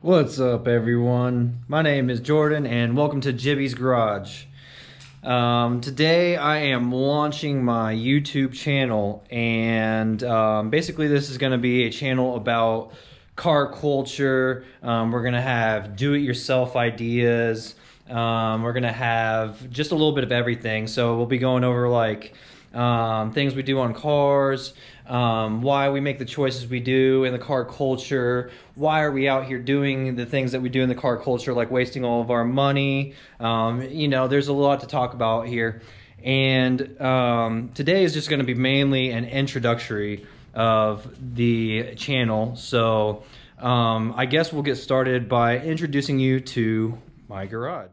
What's up, everyone? My name is Jordan, and welcome to Jibby's Garage. Today I am launching my YouTube channel, and basically this is going to be a channel about car culture. We're going to have do-it-yourself ideas. We're going to have just a little bit of everything. So we'll be going over like things we do on cars, why we make the choices we do in the car culture, why are we out here doing the things that we do in the car culture, like wasting all of our money. You know, there's a lot to talk about here. And today is just going to be mainly an introductory of the channel. So I guess we'll get started by introducing you to my garage.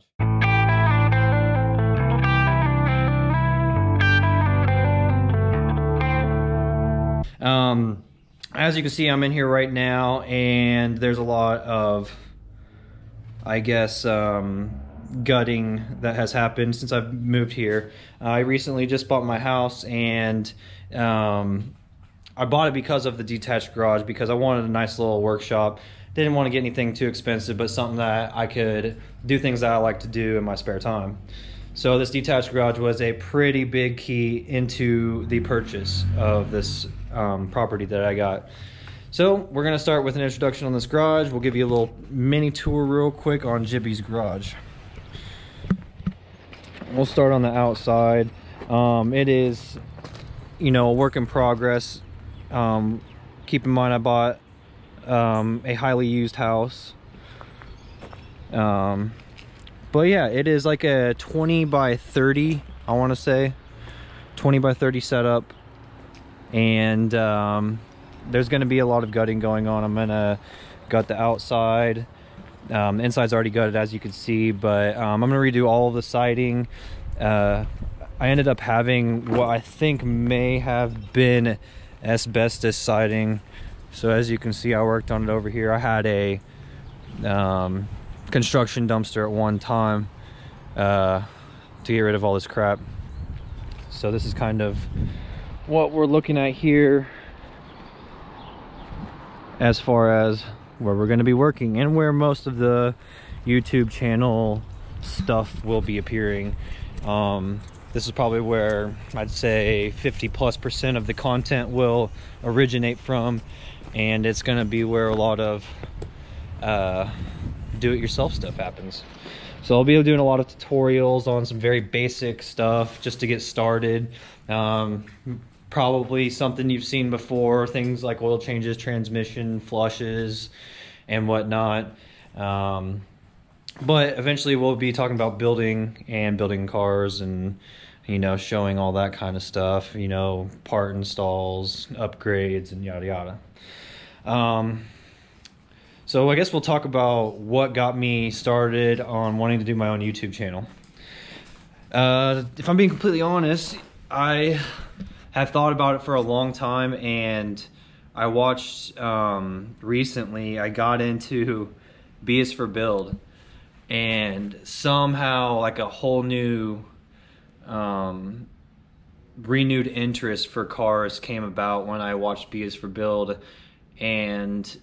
As you can see, I'm in here right now, and there's a lot of, I guess, gutting that has happened since I've moved here. I recently just bought my house, and I bought it because of the detached garage, because I wanted a nice little workshop. Didn't want to get anything too expensive, but something that I could do things that I like to do in my spare time. So this detached garage was a pretty big key into the purchase of this property that I got. So we're gonna start with an introduction on this garage. We'll give you a little mini tour real quick on Jibby's garage. We'll start on the outside. It is, you know, a work in progress. Keep in mind I bought a highly used house. But yeah, it is like a 20 by 30, I want to say 20 by 30 setup, and there's going to be a lot of gutting going on. I'm going to gut the outside. The inside's already gutted, as you can see, but I'm going to redo all of the siding. I ended up having what I think may have been asbestos siding. So as you can see, I worked on it over here. I had a construction dumpster at one time to get rid of all this crap. So this is kind of what we're looking at here as far as where we're going to be working and where most of the YouTube channel stuff will be appearing. This is probably where I'd say 50+% of the content will originate from, and it's going to be where a lot of do-it-yourself stuff happens. So I'll be doing a lot of tutorials on some very basic stuff just to get started. Probably something you've seen before, things like oil changes, transmission flushes, and whatnot. But eventually we'll be talking about building cars, and you know, showing all that kind of stuff, you know, part installs, upgrades, and yada yada. So I guess we'll talk about what got me started on wanting to do my own YouTube channel. If I'm being completely honest, I have thought about it for a long time, and I watched recently, I got into B is for Build, and somehow like a whole new renewed interest for cars came about when I watched B is for Build, and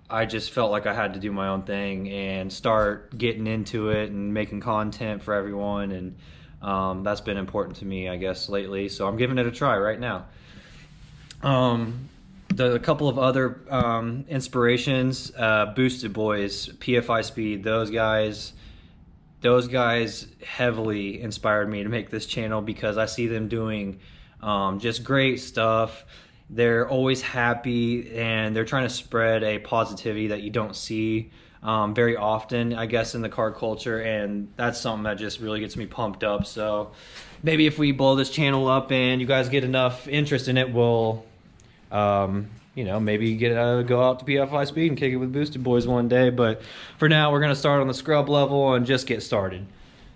I just felt like I had to do my own thing and start getting into it and making content for everyone, and that's been important to me, I guess, lately. So I'm giving it a try right now. A couple of other inspirations, Boosted Boys, PFI Speed, those guys heavily inspired me to make this channel, because I see them doing just great stuff. They're always happy, and they're trying to spread a positivity that you don't see very often, I guess, in the car culture, and that's something that just really gets me pumped up. So maybe if we blow this channel up and you guys get enough interest in it, we'll you know, maybe go out to PFI Speed and kick it with Boosted Boys one day. But for now, we're going to start on the scrub level and just get started.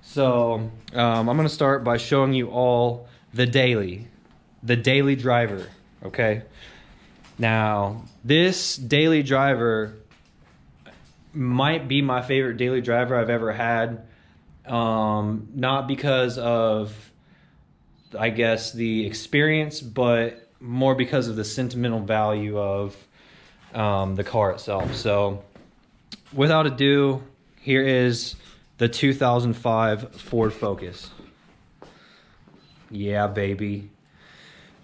So I'm going to start by showing you all the daily driver. Okay, now this daily driver might be my favorite daily driver I've ever had. Not because of, I guess, the experience, but more because of the sentimental value of the car itself. So without ado, here is the 2005 Ford Focus. Yeah, baby.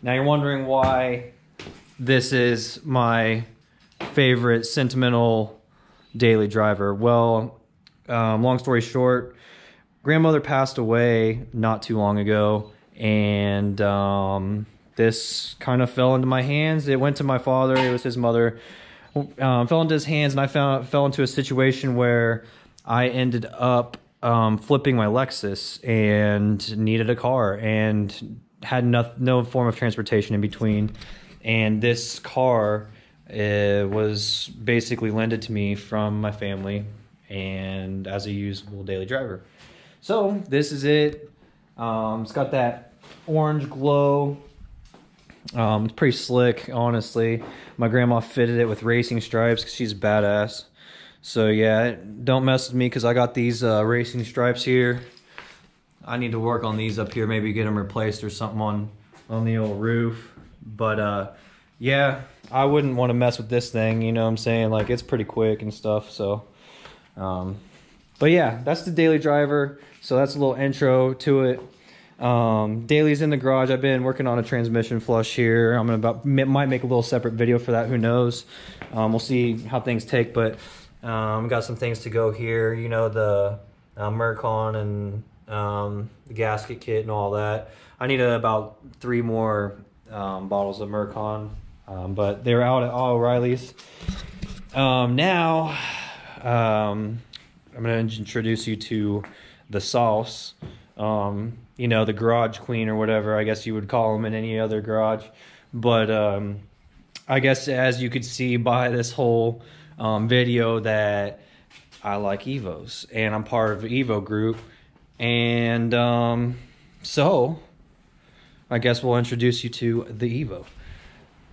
Now you're wondering why this is my favorite sentimental daily driver. Well, long story short, grandmother passed away not too long ago, and this kind of fell into my hands. It went to my father. It was his mother. Fell into his hands, and I fell into a situation where I ended up flipping my Lexus and needed a car and had no form of transportation in between. And this car was basically lended to me from my family and as a usable daily driver. So this is it. It's got that orange glow. It's pretty slick, honestly. My grandma fitted it with racing stripes because she's badass. So yeah, don't mess with me because I got these racing stripes here. I need to work on these up here, maybe get them replaced or something on the old roof. But yeah, I wouldn't want to mess with this thing, you know what I'm saying? Like, it's pretty quick and stuff, so. But yeah, that's the daily driver. So that's a little intro to it. Daily's in the garage. I've been working on a transmission flush here. Might make a little separate video for that, who knows. We'll see how things take, but got some things to go here. You know, the Mercon and the gasket kit and all that. I need about 3 more bottles of Mercon, but they're out at all O'Reilly's. Now, I'm going to introduce you to the sauce. You know, the garage queen or whatever, I guess you would call them in any other garage. But I guess as you could see by this whole video that I like Evos, and I'm part of the Evo group. And so I guess we'll introduce you to the Evo.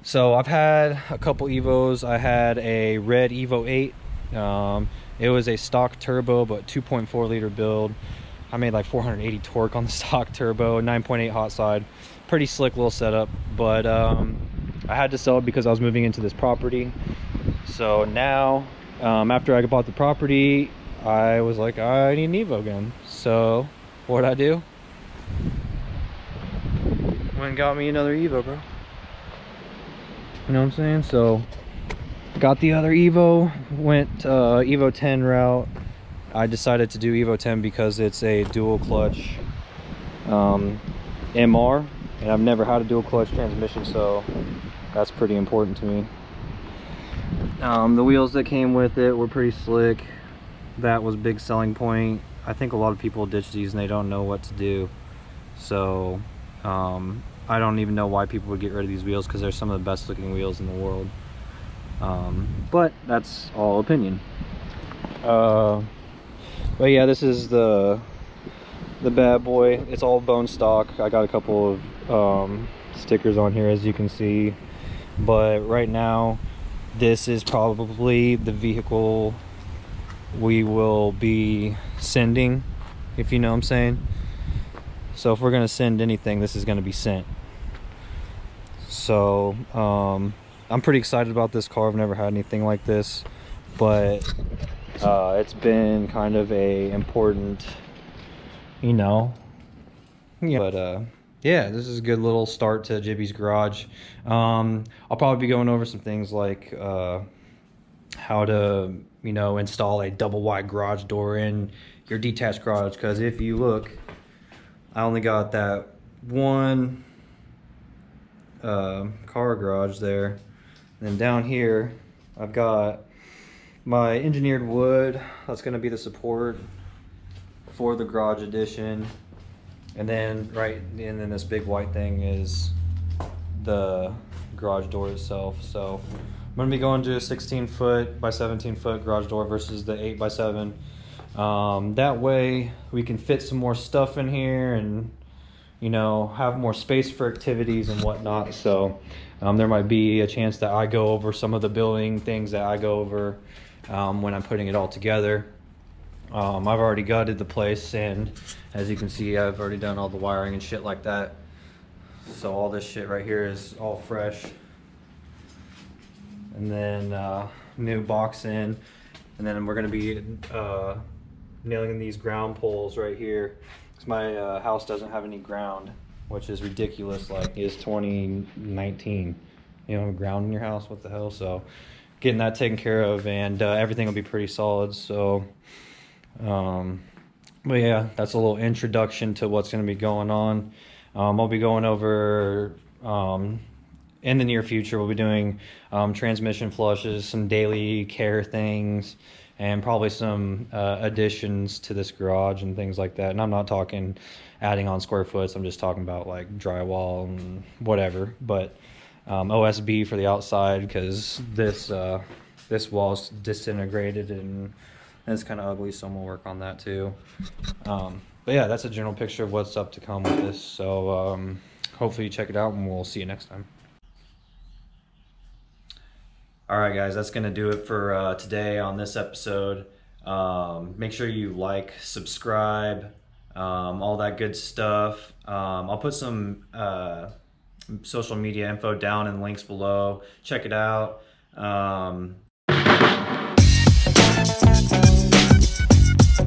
So I've had a couple Evos. I had a red Evo 8. It was a stock turbo, but 2.4 liter build. I made like 480 torque on the stock turbo, 9.8 hot side. Pretty slick little setup, but I had to sell it because I was moving into this property. So now, after I bought the property, I was like, I need an Evo again. So what'd I do? Went and got me another Evo, bro. You know what I'm saying? So got the other Evo, went Evo 10 route. I decided to do Evo 10 because it's a dual clutch MR, and I've never had a dual clutch transmission, so that's pretty important to me. The wheels that came with it were pretty slick. That was a big selling point. I think a lot of people ditch these and they don't know what to do. So I don't even know why people would get rid of these wheels, because they're some of the best looking wheels in the world. But that's all opinion. But yeah, this is the bad boy. It's all bone stock. I got a couple of stickers on here, as you can see, but right now this is probably the vehicle we will be sending, if you know what I'm saying. So if we're gonna send anything, this is gonna be sent. So I'm pretty excited about this car. I've never had anything like this, but it's been kind of a important, you know, yeah. But yeah, this is a good little start to Jibby's garage. I'll probably be going over some things like how to, you know, install a double wide garage door in your detached garage, because if you look, I only got that one car garage there, and then down here I've got my engineered wood. That's going to be the support for the garage addition, and then this big white thing is the garage door itself. So I'm going to be going to a 16-foot by 17-foot garage door versus the 8x7. That way we can fit some more stuff in here and, you know, have more space for activities and whatnot. So there might be a chance that I go over some of the building things that I go over when I'm putting it all together. I've already gutted the place, and as you can see, I've already done all the wiring and shit like that. So all this shit right here is all fresh. And then new box in. And then we're gonna be nailing these ground poles right here, because my house doesn't have any ground, which is ridiculous. Like, it's 2019, you know, ground in your house, what the hell? So getting that taken care of, and everything will be pretty solid. So but yeah, that's a little introduction to what's going to be going on. I'll be going over in the near future, we'll be doing transmission flushes, some daily care things, and probably some additions to this garage and things like that. And I'm not talking adding on square foots, I'm just talking about like drywall and whatever. But OSB for the outside, because this wall's disintegrated and it's kind of ugly, so I'm gonna work on that too. But yeah, that's a general picture of what's up to come with this. So hopefully you check it out, and we'll see you next time. All right, guys, that's gonna do it for today on this episode. Make sure you like, subscribe, all that good stuff. I'll put some social media info down in the links below. Check it out.